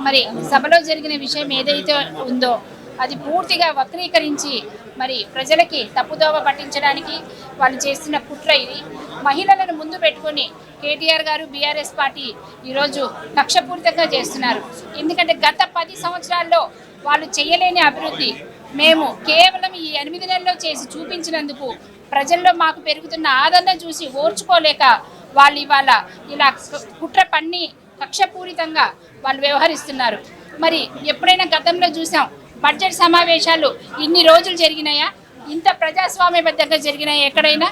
మరి సభలో జరిగిన విషయం ఏదైతే ఉందో అది పూర్తిగా వక్రీకరించి మరి ప్రజలకి తప్పుదోవ పట్టించడానికి వాళ్ళు చేస్తున్న కుట్ర ఇది. మహిళలను ముందు పెట్టుకొని కేటీఆర్ గారు బీఆర్ఎస్ పార్టీ ఈరోజు లక్ష్యపూరితంగా చేస్తున్నారు. ఎందుకంటే గత 10 సంవత్సరాల్లో వాళ్ళు చేయలేని అభివృద్ధి మేము కేవలం ఈ 8 నెలల్లో చేసి చూపించినందుకు ప్రజల్లో మాకు పెరుగుతున్న ఆదరణ చూసి ఓర్చుకోలేక వాళ్ళు ఇవాళ ఇలా కుట్ర పన్ని కక్షపూరితంగా వాళ్ళు వ్యవహరిస్తున్నారు. మరి ఎప్పుడైనా గతంలో చూసాం బడ్జెట్ సమావేశాలు ఇన్ని రోజులు జరిగినాయా? ఇంత ప్రజాస్వామ్యబద్ధంగా జరిగినాయి ఎక్కడైనా?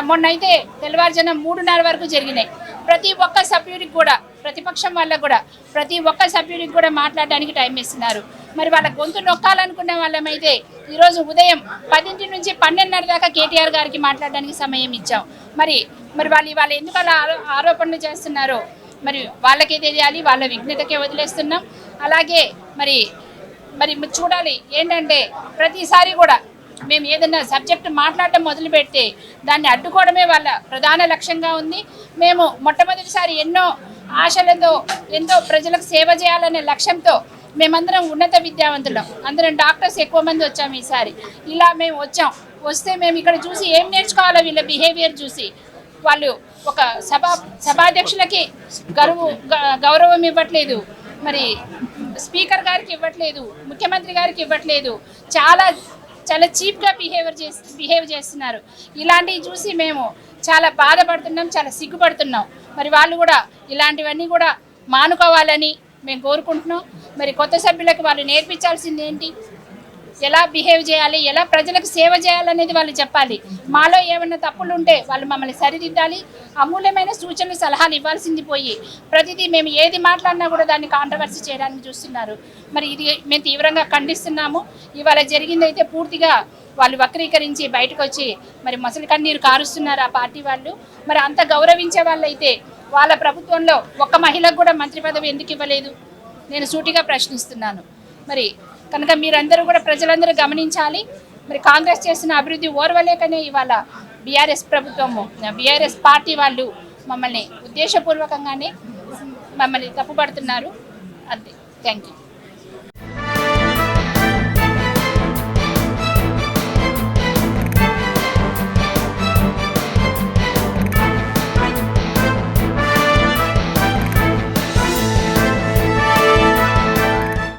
మొన్నైతే తెల్లవారుజామున 3:30 వరకు జరిగినాయి. ప్రతి ఒక్క సభ్యుడికి కూడా ప్రతిపక్షం వాళ్ళకు కూడా ప్రతి ఒక్క సభ్యుడికి కూడా మాట్లాడడానికి టైం ఇస్తున్నారు. మరి వాళ్ళ గొంతు నొక్కాలనుకునే వాళ్ళమైతే ఈరోజు ఉదయం 10 నుంచి 12:30 దాకా కేటీఆర్ గారికి మాట్లాడడానికి సమయం ఇచ్చాం. మరి వాళ్ళు ఎందుకు అలా ఆరోపణలు చేస్తున్నారో మరి వాళ్ళకే తెలియాలి, వాళ్ళ విఘ్నతకే వదిలేస్తున్నాం. అలాగే మరి చూడాలి ఏంటంటే ప్రతిసారి కూడా మేము ఏదైనా సబ్జెక్టు మాట్లాడటం మొదలు పెడితే దాన్ని అడ్డుకోవడమే వాళ్ళ ప్రధాన లక్ష్యంగా ఉంది. మేము మొట్టమొదటిసారి ఎన్నో ఆశలతో ఎంతో ప్రజలకు సేవ చేయాలనే లక్ష్యంతో మేమందరం ఉన్నత విద్యావంతులం, అందరం డాక్టర్స్ ఎక్కువ మంది వచ్చాము. ఈసారి ఇలా మేము వస్తే మేము ఇక్కడ చూసి ఏం నేర్చుకోవాలో వీళ్ళ బిహేవియర్ చూసి వాళ్ళు ఒక సభాధ్యక్షులకి గౌరవం ఇవ్వట్లేదు, మరి స్పీకర్ గారికి ఇవ్వట్లేదు, ముఖ్యమంత్రి గారికి ఇవ్వట్లేదు, చాలా చీప్గా బిహేవ్ చేస్తున్నారు. ఇలాంటివి చూసి మేము చాలా బాధపడుతున్నాం, చాలా సిగ్గుపడుతున్నాం. మరి వాళ్ళు కూడా ఇలాంటివన్నీ కూడా మానుకోవాలని మేము కోరుకుంటున్నాం. మరి కొత్త సభ్యులకు వాళ్ళు నేర్పించాల్సింది ఏంటి, ఎలా బిహేవ్ చేయాలి, ఎలా ప్రజలకు సేవ చేయాలనేది వాళ్ళు చెప్పాలి. మాలో ఏమైనా తప్పులు ఉంటే వాళ్ళు మమ్మల్ని సరిదిద్దాలి. అమూల్యమైన సూచనలు సలహాలు ఇవ్వాల్సింది పోయి ప్రతిదీ మేము ఏది మాట్లాడినా కూడా దాన్ని కాంట్రవర్సీ చేయడానికి చూస్తున్నారు. మరి ఇది మేము తీవ్రంగా ఖండిస్తున్నాము. ఇవాళ జరిగిందైతే పూర్తిగా వాళ్ళు వక్రీకరించి బయటకు వచ్చి మరి మొసలి కన్నీరు కారుస్తున్నారు ఆ పార్టీ వాళ్ళు. మరి అంత గౌరవించే వాళ్ళైతే వాళ్ళ ప్రభుత్వంలో ఒక్క మహిళకు కూడా మంత్రి పదవి ఎందుకు ఇవ్వలేదు? నేను సూటిగా ప్రశ్నిస్తున్నాను. మరి కనుక మీరందరూ కూడా ప్రజలందరూ గమనించాలి. మరి కాంగ్రెస్ చేసిన అభివృద్ధి ఓర్వలేకనే ఇవాళ బీఆర్ఎస్ పార్టీ వాళ్ళు మమ్మల్ని ఉద్దేశపూర్వకంగానే మమ్మల్ని తప్పుపడుతున్నారు. అంతే. Thank you.